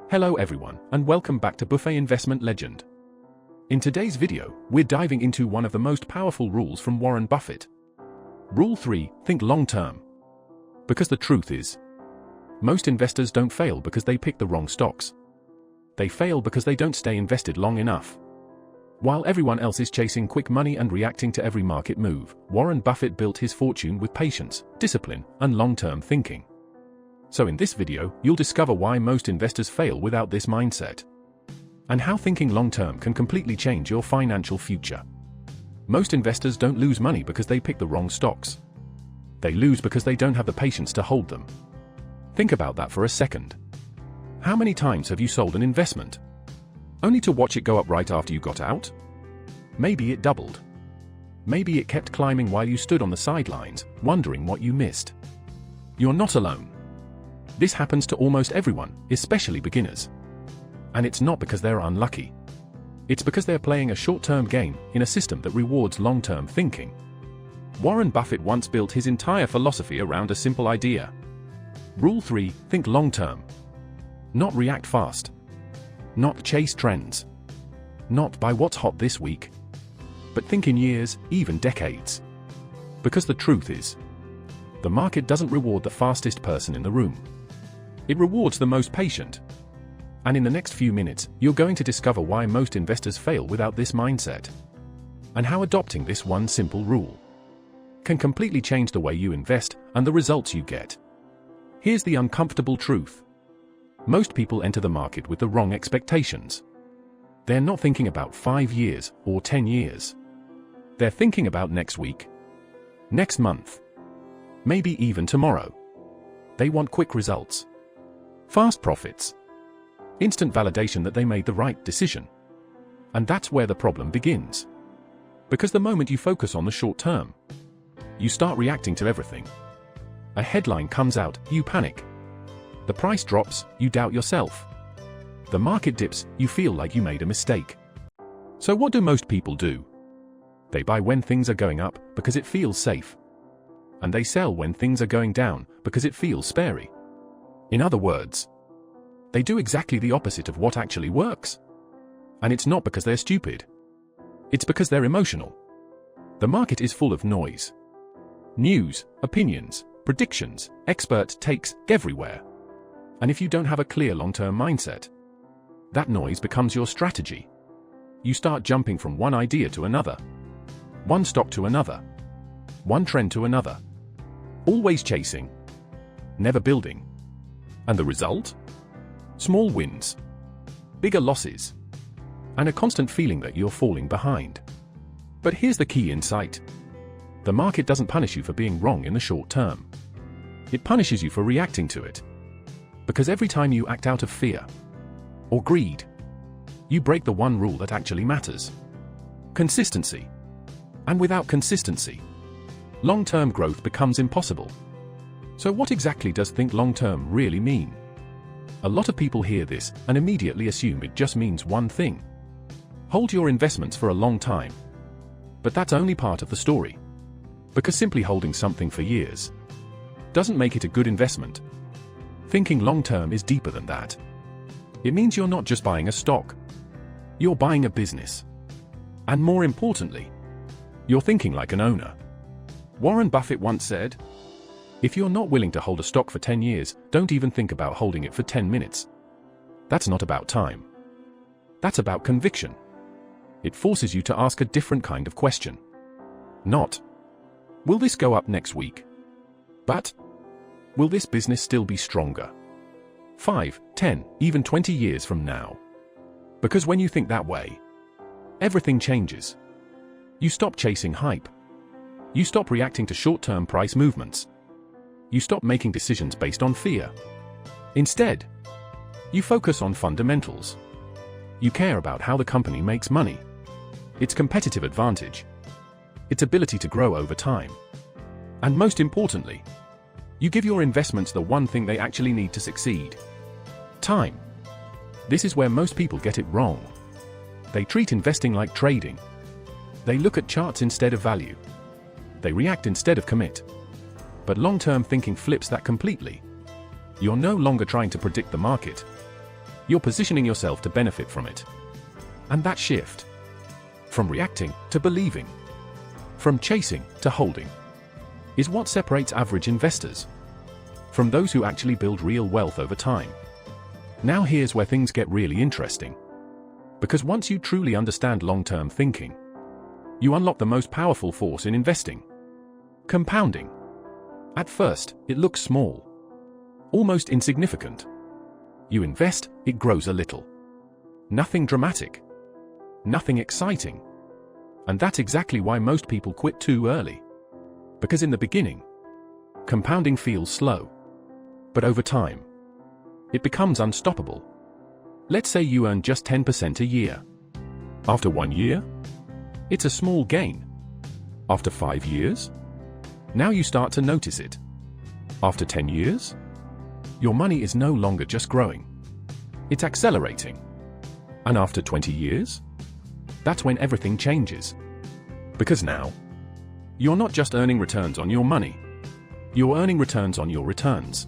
Hello everyone, and welcome back to Buffett Investment Legend. In today's video, we're diving into one of the most powerful rules from Warren Buffett. Rule 3, think long-term. Because the truth is, most investors don't fail because they pick the wrong stocks. They fail because they don't stay invested long enough. While everyone else is chasing quick money and reacting to every market move, Warren Buffett built his fortune with patience, discipline, and long-term thinking. So in this video, you'll discover why most investors fail without this mindset, and how thinking long-term can completely change your financial future. Most investors don't lose money because they pick the wrong stocks. They lose because they don't have the patience to hold them. Think about that for a second. How many times have you sold an investment, only to watch it go up right after you got out? Maybe it doubled. Maybe it kept climbing while you stood on the sidelines, wondering what you missed. You're not alone. This happens to almost everyone, especially beginners. And it's not because they're unlucky. It's because they're playing a short-term game in a system that rewards long-term thinking. Warren Buffett once built his entire philosophy around a simple idea. Rule 3, think long-term. Not react fast. Not chase trends. Not buy what's hot this week. But think in years, even decades. Because the truth is, the market doesn't reward the fastest person in the room. It rewards the most patient. And in the next few minutes, you're going to discover why most investors fail without this mindset, and how adopting this one simple rule can completely change the way you invest and the results you get. Here's the uncomfortable truth. Most people enter the market with the wrong expectations. They're not thinking about 5 years or 10 years. They're thinking about next week, next month, maybe even tomorrow. They want quick results, fast profits, instant validation that they made the right decision. And that's where the problem begins. Because the moment you focus on the short term, you start reacting to everything. A headline comes out, you panic. The price drops, you doubt yourself. The market dips, you feel like you made a mistake. So what do most people do? They buy when things are going up because it feels safe. And they sell when things are going down because it feels scary. In other words, they do exactly the opposite of what actually works. And it's not because they're stupid. It's because they're emotional. The market is full of noise. News, opinions, predictions, expert takes everywhere. And if you don't have a clear long-term mindset, that noise becomes your strategy. You start jumping from one idea to another, one stock to another, one trend to another. Always chasing, never building. And the result? Small wins, bigger losses, and a constant feeling that you're falling behind. But here's the key insight. The market doesn't punish you for being wrong in the short term. It punishes you for reacting to it. Because every time you act out of fear or greed, you break the one rule that actually matters: consistency. And without consistency, long-term growth becomes impossible. So what exactly does think long-term really mean? A lot of people hear this and immediately assume it just means one thing: hold your investments for a long time. But that's only part of the story. Because simply holding something for years doesn't make it a good investment. Thinking long-term is deeper than that. It means you're not just buying a stock. You're buying a business. And more importantly, you're thinking like an owner. Warren Buffett once said, "If you're not willing to hold a stock for 10 years, don't even think about holding it for 10 minutes. That's not about time. That's about conviction." It forces you to ask a different kind of question. Not, will this go up next week? But, will this business still be stronger 5, 10, even 20 years from now? Because when you think that way, everything changes. You stop chasing hype. You stop reacting to short-term price movements. You stop making decisions based on fear. Instead, you focus on fundamentals. You care about how the company makes money, its competitive advantage, its ability to grow over time. And most importantly, you give your investments the one thing they actually need to succeed: time. This is where most people get it wrong. They treat investing like trading. They look at charts instead of value. They react instead of commit. But long-term thinking flips that completely. You're no longer trying to predict the market. You're positioning yourself to benefit from it. And that shift, from reacting to believing, from chasing to holding, is what separates average investors from those who actually build real wealth over time. Now here's where things get really interesting. Because once you truly understand long-term thinking, you unlock the most powerful force in investing: compounding. At first, it looks small, almost insignificant. You invest, it grows a little. Nothing dramatic. Nothing exciting. And that's exactly why most people quit too early. Because in the beginning, compounding feels slow. But over time, it becomes unstoppable. Let's say you earn just 10% a year. After 1 year, it's a small gain. After 5 years, now you start to notice it. After 10 years, your money is no longer just growing. It's accelerating. And after 20 years, that's when everything changes. Because now, you're not just earning returns on your money. You're earning returns on your returns.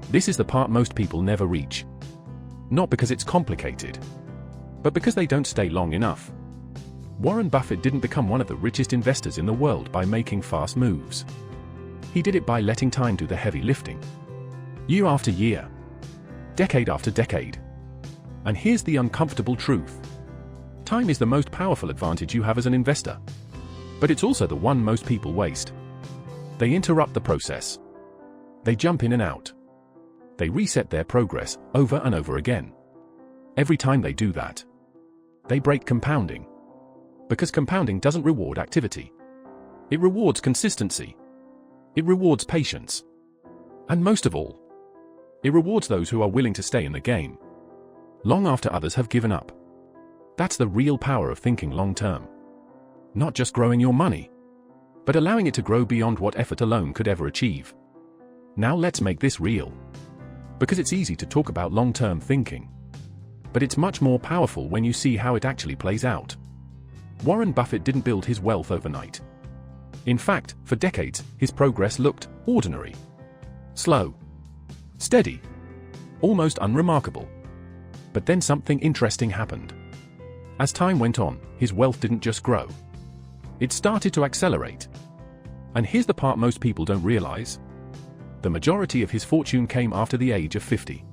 This is the part most people never reach. Not because it's complicated, but because they don't stay long enough. Warren Buffett didn't become one of the richest investors in the world by making fast moves. He did it by letting time do the heavy lifting. Year after year. Decade after decade. And here's the uncomfortable truth. Time is the most powerful advantage you have as an investor. But it's also the one most people waste. They interrupt the process. They jump in and out. They reset their progress over and over again. Every time they do that, they break compounding. Because compounding doesn't reward activity. It rewards consistency. It rewards patience. And most of all, it rewards those who are willing to stay in the game, long after others have given up. That's the real power of thinking long-term. Not just growing your money, but allowing it to grow beyond what effort alone could ever achieve. Now let's make this real. Because it's easy to talk about long-term thinking, but it's much more powerful when you see how it actually plays out. Warren Buffett didn't build his wealth overnight. In fact, for decades, his progress looked ordinary. Slow. Steady. Almost unremarkable. But then something interesting happened. As time went on, his wealth didn't just grow. It started to accelerate. And here's the part most people don't realize. The majority of his fortune came after the age of 50.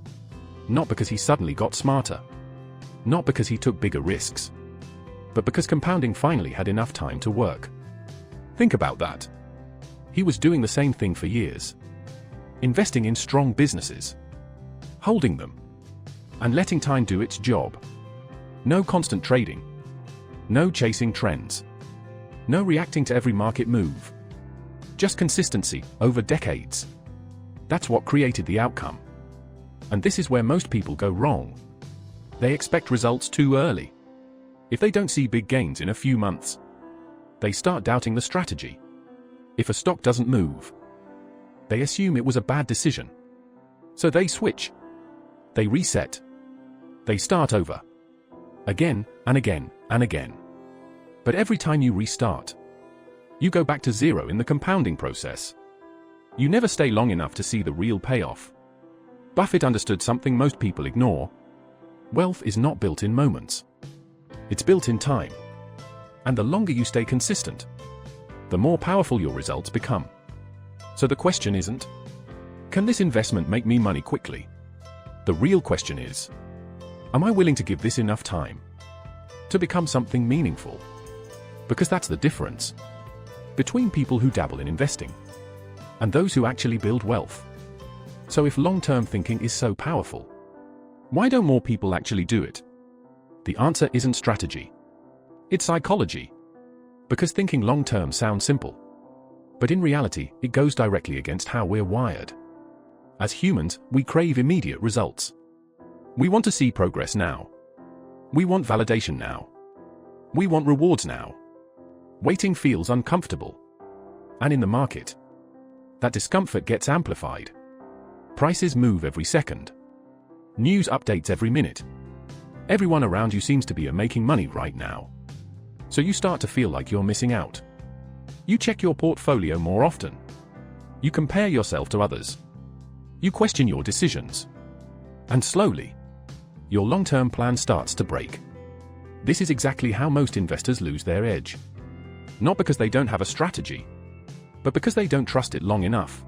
Not because he suddenly got smarter. Not because he took bigger risks. But because compounding finally had enough time to work. Think about that. He was doing the same thing for years. Investing in strong businesses. Holding them. And letting time do its job. No constant trading. No chasing trends. No reacting to every market move. Just consistency over decades. That's what created the outcome. And this is where most people go wrong. They expect results too early. If they don't see big gains in a few months, they start doubting the strategy. If a stock doesn't move, they assume it was a bad decision. So they switch. They reset. They start over. Again, and again, and again. But every time you restart, you go back to zero in the compounding process. You never stay long enough to see the real payoff. Buffett understood something most people ignore. Wealth is not built in moments. It's built in time. And the longer you stay consistent, the more powerful your results become. So the question isn't, can this investment make me money quickly? The real question is, am I willing to give this enough time to become something meaningful? Because that's the difference between people who dabble in investing and those who actually build wealth. So if long-term thinking is so powerful, why don't more people actually do it? The answer isn't strategy. It's psychology. Because thinking long-term sounds simple. But in reality, it goes directly against how we're wired. As humans, we crave immediate results. We want to see progress now. We want validation now. We want rewards now. Waiting feels uncomfortable. And in the market, that discomfort gets amplified. Prices move every second. News updates every minute. Everyone around you seems to be making money right now. So you start to feel like you're missing out. You check your portfolio more often. You compare yourself to others. You question your decisions. And slowly, your long-term plan starts to break. This is exactly how most investors lose their edge. Not because they don't have a strategy, but because they don't trust it long enough.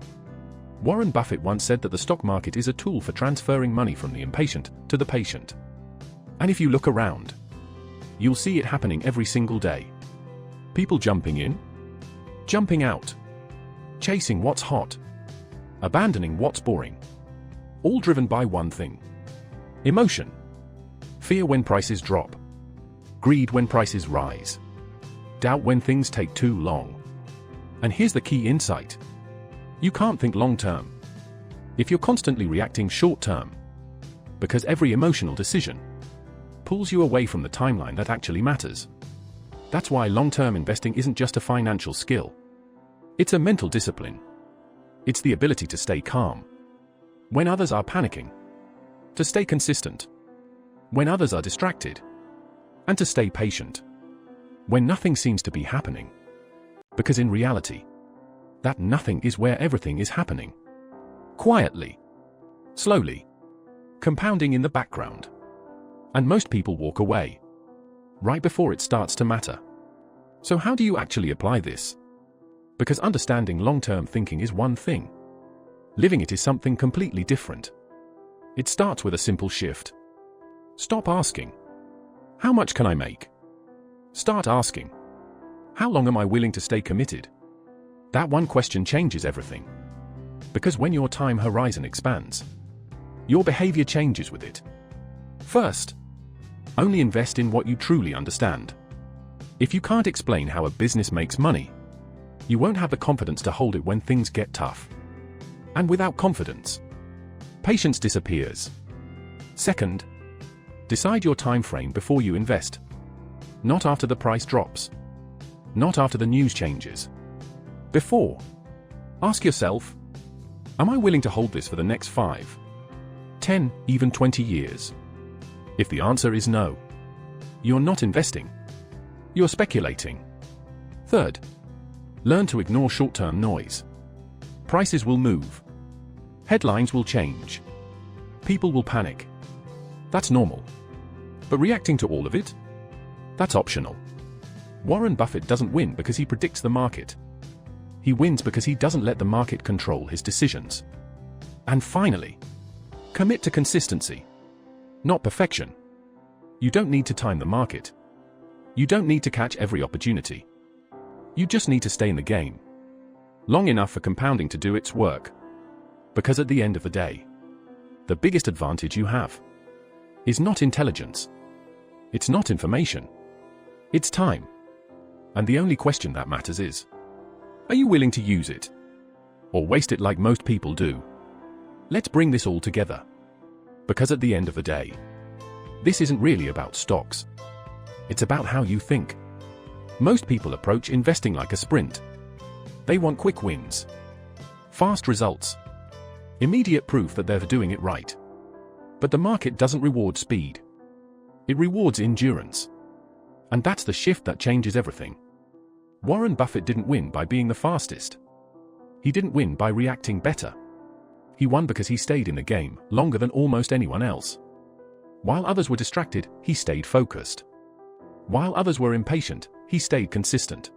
Warren Buffett once said that the stock market is a tool for transferring money from the impatient to the patient. And if you look around, you'll see it happening every single day. People jumping in, jumping out, chasing what's hot, abandoning what's boring. All driven by one thing: emotion. Fear when prices drop. Greed when prices rise. Doubt when things take too long. And here's the key insight: you can't think long-term if you're constantly reacting short-term, because every emotional decision pulls you away from the timeline that actually matters. That's why long-term investing isn't just a financial skill. It's a mental discipline. It's the ability to stay calm when others are panicking, to stay consistent when others are distracted, and to stay patient when nothing seems to be happening. Because in reality, that nothing is where everything is happening. Quietly, slowly, compounding in the background. And most people walk away right before it starts to matter. So how do you actually apply this? Because understanding long-term thinking is one thing. Living it is something completely different. It starts with a simple shift. Stop asking, how much can I make? Start asking, how long am I willing to stay committed? That one question changes everything. Because when your time horizon expands, your behavior changes with it. First, only invest in what you truly understand. If you can't explain how a business makes money, you won't have the confidence to hold it when things get tough. And without confidence, patience disappears. Second, decide your time frame before you invest. Not after the price drops. Not after the news changes. Before. Ask yourself, am I willing to hold this for the next 5, 10, even 20 years? If the answer is no, you're not investing. You're speculating. Third, learn to ignore short-term noise. Prices will move. Headlines will change. People will panic. That's normal. But reacting to all of it? That's optional. Warren Buffett doesn't win because he predicts the market. He wins because he doesn't let the market control his decisions. And finally, commit to consistency, not perfection. You don't need to time the market. You don't need to catch every opportunity. You just need to stay in the game long enough for compounding to do its work. Because at the end of the day, the biggest advantage you have is not intelligence. It's not information. It's time. And the only question that matters is, are you willing to use it? Or waste it like most people do? Let's bring this all together. Because at the end of the day, this isn't really about stocks. It's about how you think. Most people approach investing like a sprint. They want quick wins, fast results, immediate proof that they're doing it right. But the market doesn't reward speed. It rewards endurance. And that's the shift that changes everything. Warren Buffett didn't win by being the fastest. He didn't win by reacting better. He won because he stayed in the game longer than almost anyone else. While others were distracted, he stayed focused. While others were impatient, he stayed consistent.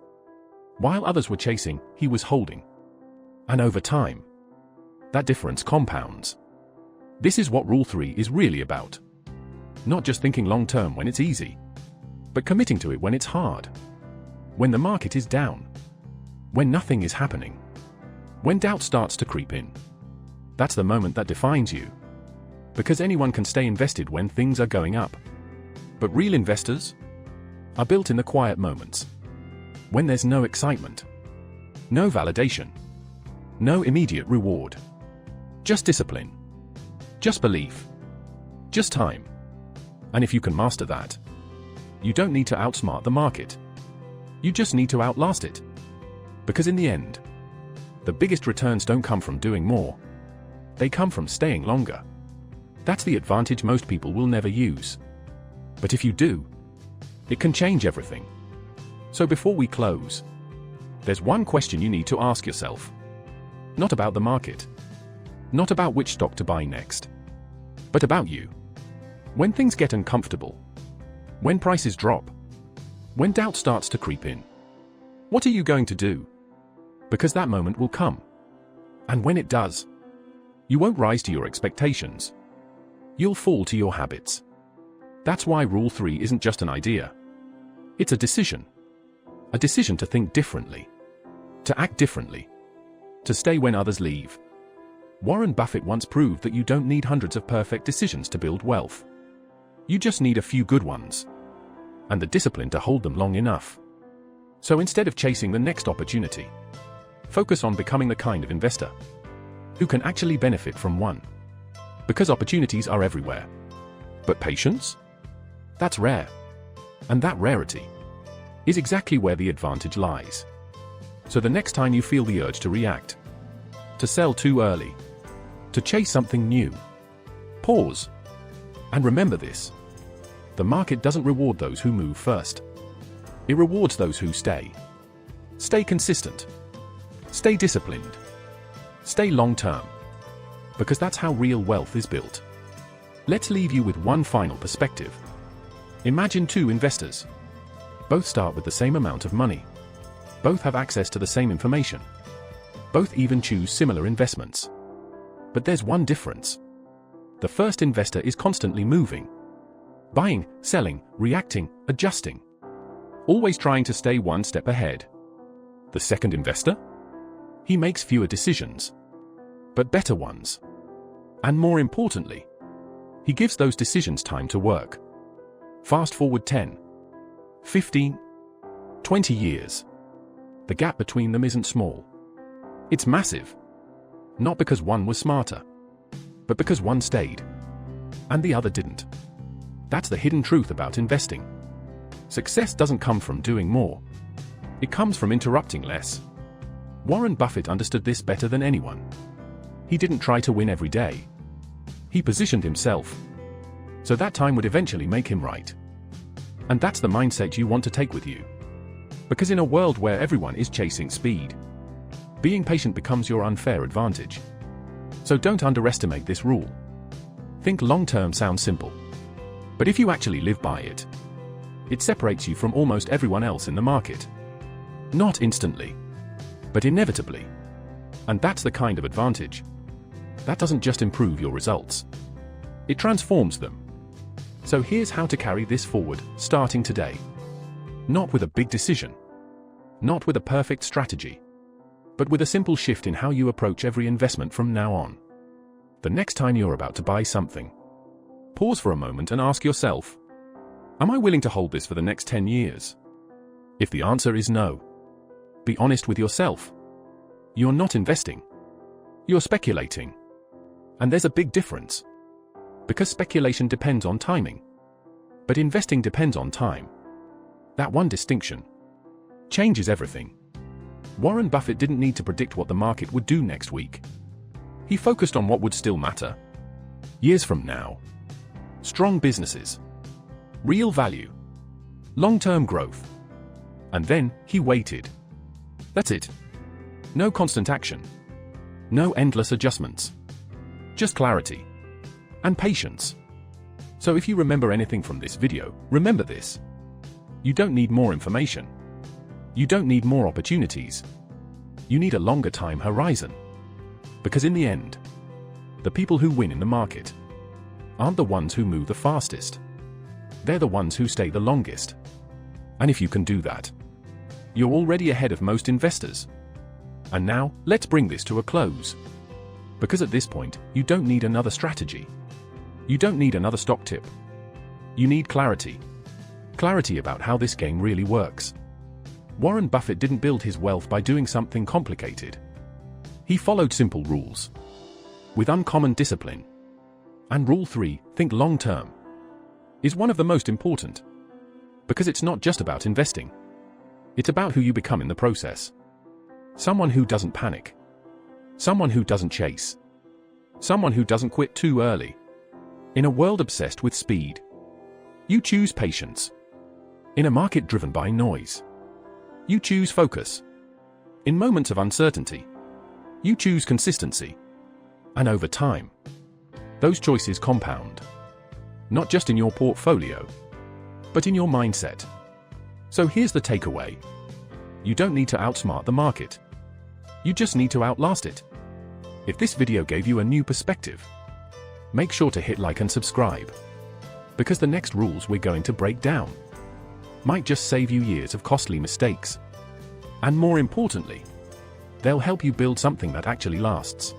While others were chasing, he was holding. And over time, that difference compounds. This is what Rule 3 is really about. Not just thinking long-term when it's easy, but committing to it when it's hard. When the market is down. When nothing is happening. When doubt starts to creep in. That's the moment that defines you. Because anyone can stay invested when things are going up. But real investors are built in the quiet moments. When there's no excitement. No validation. No immediate reward. Just discipline. Just belief. Just time. And if you can master that, you don't need to outsmart the market. You just need to outlast it. Because in the end, the biggest returns don't come from doing more. They come from staying longer. That's the advantage most people will never use. But if you do, it can change everything. So before we close, there's one question you need to ask yourself. Not about the market. Not about which stock to buy next. But about you. When things get uncomfortable. When prices drop. When doubt starts to creep in. What are you going to do? Because that moment will come. And when it does, you won't rise to your expectations. You'll fall to your habits. That's why Rule 3 isn't just an idea. It's a decision. A decision to think differently. To act differently. To stay when others leave. Warren Buffett once proved that you don't need hundreds of perfect decisions to build wealth. You just need a few good ones. And the discipline to hold them long enough. So instead of chasing the next opportunity, focus on becoming the kind of investor who can actually benefit from one. Because opportunities are everywhere. But patience? That's rare. And that rarity is exactly where the advantage lies. So the next time you feel the urge to react, to sell too early, to chase something new, pause. And remember this. The market doesn't reward those who move first. It rewards those who stay. Stay consistent. Stay disciplined. Stay long-term. Because that's how real wealth is built. Let's leave you with one final perspective. Imagine two investors. Both start with the same amount of money. Both have access to the same information. Both even choose similar investments. But there's one difference. The first investor is constantly moving. Buying, selling, reacting, adjusting. Always trying to stay one step ahead. The second investor? He makes fewer decisions. But better ones. And more importantly, he gives those decisions time to work. Fast forward 10, 15, 20 years. The gap between them isn't small. It's massive. Not because one was smarter, but because one stayed, and the other didn't. That's the hidden truth about investing. Success doesn't come from doing more. It comes from interrupting less. Warren Buffett understood this better than anyone. He didn't try to win every day. He positioned himself, so that time would eventually make him right. And that's the mindset you want to take with you. Because in a world where everyone is chasing speed, being patient becomes your unfair advantage. So don't underestimate this rule. Think long-term sounds simple. But if you actually live by it, it separates you from almost everyone else in the market. Not instantly, but inevitably. And that's the kind of advantage. That doesn't just improve your results. It transforms them. So here's how to carry this forward, starting today. Not with a big decision. Not with a perfect strategy. But with a simple shift in how you approach every investment from now on. The next time you're about to buy something, pause for a moment and ask yourself, am I willing to hold this for the next 10 years? If the answer is no, be honest with yourself. You're not investing. You're speculating. And there's a big difference. Because speculation depends on timing. But investing depends on time. That one distinction changes everything. Warren Buffett didn't need to predict what the market would do next week. He focused on what would still matter. Years from now. Strong businesses. Real value. Long-term growth. And then, he waited. That's it. No constant action. No endless adjustments. Just clarity. And patience. So if you remember anything from this video, remember this. You don't need more information. You don't need more opportunities. You need a longer time horizon. Because in the end, the people who win in the market aren't the ones who move the fastest. They're the ones who stay the longest. And if you can do that, you're already ahead of most investors. And now, let's bring this to a close. Because at this point, you don't need another strategy. You don't need another stock tip. You need clarity. Clarity about how this game really works. Warren Buffett didn't build his wealth by doing something complicated. He followed simple rules. With uncommon discipline. And Rule 3, think long-term, is one of the most important. Because it's not just about investing. It's about who you become in the process. Someone who doesn't panic. Someone who doesn't chase. Someone who doesn't quit too early. In a world obsessed with speed, you choose patience. In a market driven by noise, you choose focus. In moments of uncertainty, you choose consistency. And over time, those choices compound. not just in your portfolio, but in your mindset. So here's the takeaway. You don't need to outsmart the market. You just need to outlast it. If this video gave you a new perspective, make sure to hit like and subscribe, because the next rules we're going to break down might just save you years of costly mistakes. And more importantly, they'll help you build something that actually lasts.